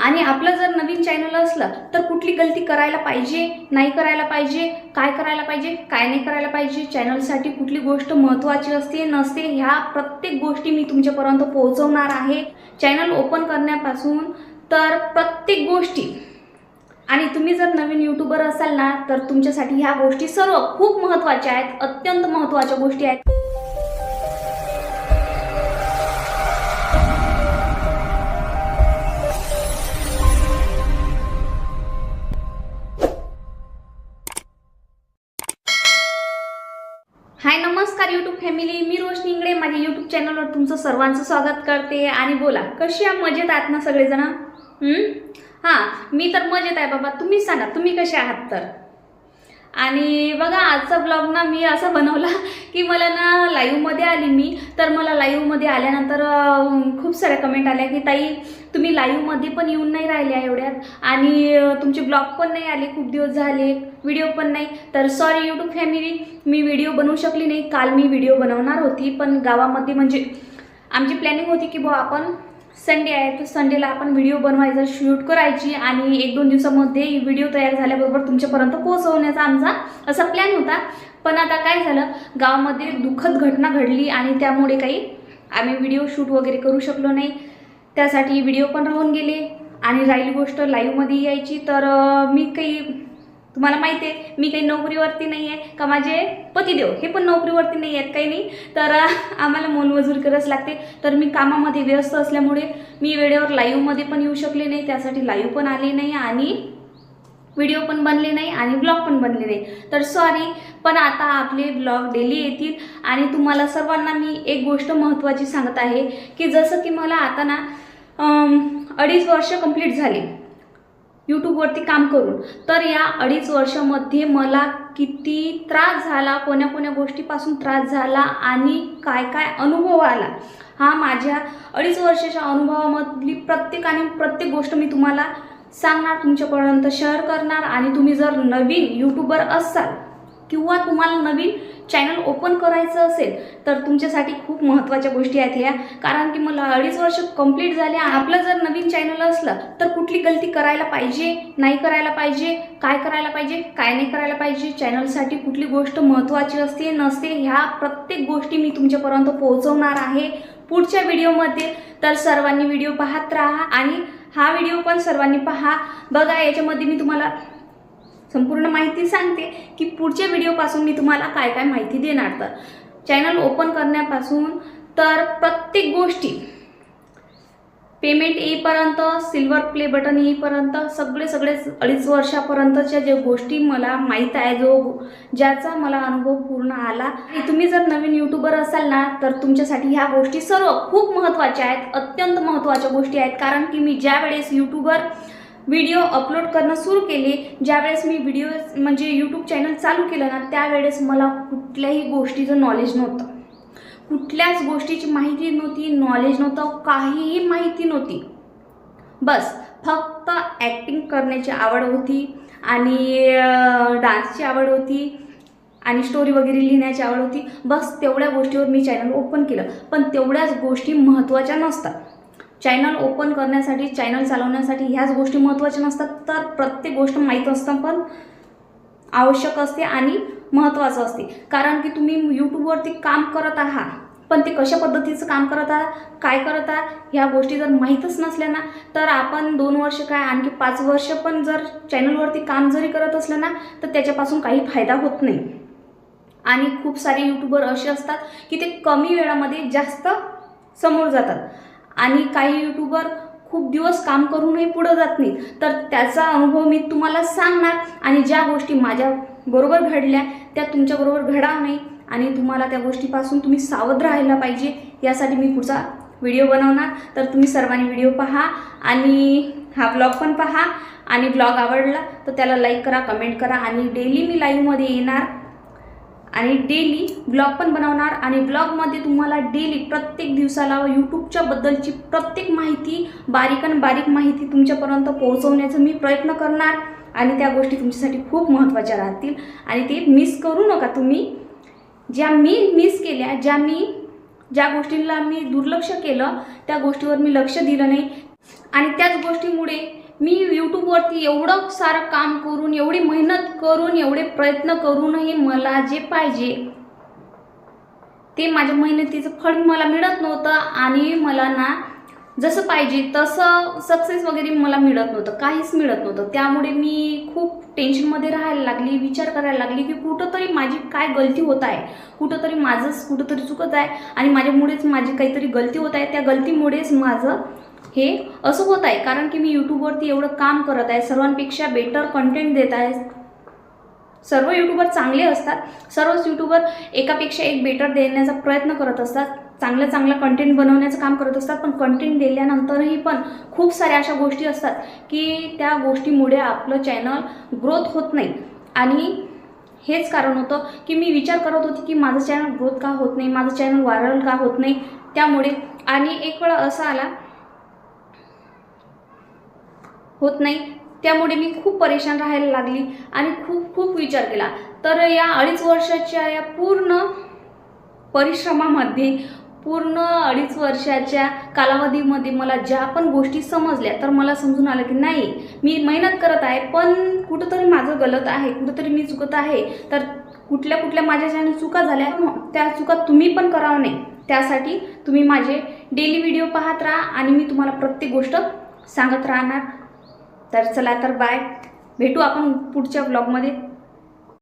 आणि आपलं जर नवीन चॅनल असलं तर कुठली गलती करायला पाहिजे, नाही करायला पाहिजे, काय करायला पाहिजे, काय नाही करायला पाहिजे, चॅनलसाठी कुठली गोष्ट महत्त्वाची असते नसते, ह्या प्रत्येक गोष्टी मी तुमच्यापर्यंत पोहोचवणार आहे। चॅनल ओपन करण्यापासून तर प्रत्येक गोष्टी। आणि तुम्ही जर नवीन यूट्यूबर असाल ना तर तुमच्यासाठी ह्या गोष्टी सर्व खूप महत्त्वाच्या आहेत, अत्यंत महत्त्वाच्या गोष्टी आहेत। हाय नमस्कार यूट्यूब फॅमिली, मी रोशनी इंगळे माझ्या यूट्यूब चॅनलवर तुमचं सर्वांचं स्वागत करते। आणि बोला, कशी आहे? मजेत आहात ना सगळेजण? हां, मी तर मजेत आहे बाबा, तुम्ही सांगा तुम्ही कसे आहात तर। आणि बघा, आजचा ब्लॉग ना मी असा बनवला की मला ना लाईव्हमध्ये आली मी, तर मला लाईव्हमध्ये आल्यानंतर खूप साऱ्या कमेंट आल्या की ताई तुम्ही लाईव्हमध्ये पण येऊन नाही राहिल्या एवढ्यात, आणि तुमचे ब्लॉग पण नाही आले, खूप दिवस झाले, व्हिडिओ पण नाही। तर सॉरी यूट्यूब फॅमिली, मी व्हिडिओ बनवू शकली नाही। काल मी व्हिडिओ बनवणार होती, पण गावामध्ये म्हणजे आमची प्लॅनिंग होती की बुवा आपण संडे आहे तर संडेला आपण व्हिडिओ बनवायचा, शूट करायची आणि 1-2 दिवसामध्ये व्हिडिओ तयार झाल्याबरोबर तुमच्यापर्यंत पोहोचवण्याचा आमचा असा प्लॅन होता। पण आता काय झालं, गावामध्ये दुःखद घटना घडली आणि त्यामुळे काही आम्ही व्हिडिओ शूट वगैरे करू शकलो नाही, त्यासाठी व्हिडिओ पण राहून गेले। आणि राहिली गोष्ट लाईव्हमध्ये यायची, तर मी काही, तुम्हाला माहिती आहे मी काही नोकरीवरती नाही आहे का, माझे पतिदेव हे पण नोकरीवरती नाही आहेत, काही नाही, तर आम्हाला मोलमजूर करावंच लागते। तर मी कामामध्ये व्यस्त असल्यामुळे मी वेळेवर लाईव्हमध्ये पण येऊ शकले नाही, त्यासाठी लाईव्ह पण आले नाही आणि व्हिडिओ पण बनले नाही आणि ब्लॉग पण बनले नाही, तर सॉरी। पण आता आपले ब्लॉग डेली येतील। आणि तुम्हाला सर्वांना मी एक गोष्ट महत्त्वाची सांगत आहे की जसं की मला आता ना 2.5 वर्ष कंप्लीट झाले यूट्यूबवरती काम करून, तर या 2.5 वर्षामध्ये मला किती त्रास झाला, कोण्या कोण्या गोष्टीपासून त्रास झाला आणि काय काय अनुभव आला, हा माझ्या 2.5 वर्षाच्या अनुभवामधली प्रत्येक गोष्ट मी तुम्हाला सांगणार, तुमच्यापर्यंत शेअर करणार। आणि तुम्ही जर नवीन यूट्यूबर असाल किंवा तुम्हाला नवीन चॅनल ओपन करायचं असेल तर तुमच्यासाठी खूप महत्त्वाच्या गोष्टी आहेत ह्या, कारण की मला 2.5 वर्ष कंप्लीट झाले। आपलं जर नवीन चॅनल असलं तर कुठली गलती करायला पाहिजे, नाही करायला पाहिजे, काय करायला पाहिजे, काय नाही करायला पाहिजे, चॅनलसाठी कुठली गोष्ट महत्त्वाची असते नसते, ह्या प्रत्येक गोष्टी मी तुमच्यापर्यंत पोहोचवणार आहे पुढच्या व्हिडिओमध्ये। तर सर्वांनी व्हिडिओ पाहत राहा आणि हा व्हिडिओ पण सर्वांनी पहा। बघा, याच्यामध्ये मी तुम्हाला संपूर्ण माहिती सांगते की पुढच्या व्हिडिओपासून मी तुम्हाला काय काय माहिती देणार। तर चॅनल ओपन करण्यापासून तर प्रत्येक गोष्टी, पेमेंट येईपर्यंत, सिल्वर प्ले बटन येईपर्यंत, सगळे 2.5 वर्षापर्यंतच्या ज्या गोष्टी मला माहीत आहे, ज्याचा मला अनुभव पूर्ण आला। आणि तुम्ही जर नवीन यूट्यूबर असाल ना तर तुमच्यासाठी ह्या गोष्टी सर्व खूप महत्त्वाच्या आहेत, अत्यंत महत्त्वाच्या गोष्टी आहेत। कारण की मी ज्या वेळेस व्हिडिओ अपलोड करणं सुरू केले, ज्यावेळेस मी व्हिडिओ म्हणजे यूट्यूब चॅनल चालू केलं ना, त्यावेळेस मला कुठल्याही गोष्टीचं नॉलेज नव्हतं, कुठल्याच गोष्टीची माहिती नव्हती, नॉलेज नव्हतं, काहीही माहिती नव्हती। बस फक्त ॲक्टिंग करण्याची आवड होती आणि डान्सची आवड होती आणि स्टोरी वगैरे लिहिण्याची आवड होती, बस तेवढ्या गोष्टीवर मी चॅनल ओपन केलं। पण तेवढ्याच गोष्टी महत्त्वाच्या नसतात, चॅनल ओपन करण्यासाठी, चॅनल चालवण्यासाठी ह्याच गोष्टी महत्त्वाच्या नसतात। तर प्रत्येक गोष्ट माहीत असतं पण आवश्यक असते आणि महत्त्वाचं असते, कारण की तुम्ही यूट्यूबवरती काम करत आहात, पण ते कशा पद्धतीचं काम करत आहात, काय करत आहात, ह्या गोष्टी जर माहीतच नसल्या ना तर आपण 2 वर्ष काय आणखी 5 वर्ष पण जर चॅनलवरती काम जरी करत असलं ना तर त्याच्यापासून काही फायदा होत नाही। आणि खूप सारे यूट्यूबर असे असतात की ते कमी वेळामध्ये जास्त समोर जातात आणि काही यूट्यूबर खूप दिवस काम करूनही पुढे जात नाही। तर त्याचा अनुभव मी तुम्हाला सांगणार आणि ज्या गोष्टी माझ्या बरोबर घडल्या त्या तुमच्याबरोबर घडावं नाही आणि तुम्हाला त्या गोष्टीपासून तुम्ही सावध राहायला पाहिजे, यासाठी मी पुढचा व्हिडिओ बनवणार। तर तुम्ही सर्वांनी व्हिडिओ पहा आणि हा ब्लॉग पण पहा, आणि ब्लॉग आवडला तर त्याला लाईक करा, कमेंट करा। आणि डेली मी लाईव्हमध्ये येणार आणि डेली ब्लॉग पण बनवणार, आणि ब्लॉगमध्ये तुम्हाला डेली प्रत्येक दिवसाला यूट्यूबच्या बद्दलची प्रत्येक माहिती, बारीक माहिती तुमच्यापर्यंत पोहोचवण्याचा मी प्रयत्न करणार। आणि त्या गोष्टी तुमच्यासाठी खूप महत्त्वाच्या राहतील आणि ते मिस करू नका तुम्ही। ज्या मी मिस केल्या, ज्या गोष्टींना मी दुर्लक्ष केलं, त्या गोष्टीवर मी लक्ष दिलं नाही आणि त्याच गोष्टीमुळे मी यूट्यूबवरती एवढं सारं काम करून, एवढी मेहनत करून, एवढे प्रयत्न करूनही मला जे पाहिजे ते माझ्या मेहनतीचं फळ मला मिळत नव्हतं आणि मला ना जसं पाहिजे तसं सक्सेस वगैरे मला मिळत नव्हतं, काहीच मिळत नव्हतं. त्यामुळे मी खूप टेन्शनमध्ये राहायला लागली, विचार करायला लागली की कुठंतरी माझी काय गलती होत आहे, कुठंतरी माझंच कुठंतरी चुकत आहे आणि माझ्यामुळेच माझी काहीतरी गलती होत आहे. त्या गलतीमुळेच माझं हे असं होत आहे. कारण की मी यूट्यूबवरती एवढं काम करत आहे, सर्वांपेक्षा बेटर कंटेंट देत आहे. सर्व यूट्यूबर चांगले असतात, सर्वच यूट्यूबर एकापेक्षा एक बेटर देण्याचा प्रयत्न करत असतात, चांगलं चांगलं कंटेंट बनवण्याचं काम करत असतात. पण कंटेंट दिल्यानंतरही पण खूप साऱ्या अशा गोष्टी असतात की त्या गोष्टीमुळे आपलं चॅनल ग्रोथ होत नाही. आणि हेच कारण होतं की मी विचार करत होती की माझं चॅनल ग्रोथ का होत नाही, माझं चॅनल व्हायरल का होत नाही. त्यामुळे आणि एक वेळा असा आला होत नाही, त्यामुळे मी खूप परेशान राहायला लागली आणि खूप विचार केला. तर या 2.5 वर्षाच्या या पूर्ण परिश्रमामध्ये, पूर्ण 2.5 वर्षाच्या कालावधीमध्ये मला ज्या पण गोष्टी समजल्या, तर मला समजून आलं की नाही, मी मेहनत करत आहे पण कुठंतरी माझं गलत आहे, कुठंतरी मी चुकत आहे. तर कुठल्या माझ्या ज्या चुका झाल्या त्या चुका तुम्ही पण करावं नाही, त्यासाठी तुम्ही माझे डेली व्हिडिओ पाहत राहा आणि मी तुम्हाला प्रत्येक गोष्ट सांगत राहणार. तर चला तर बाय, भेटू आपण पुढच्या ब्लॉगमध्ये.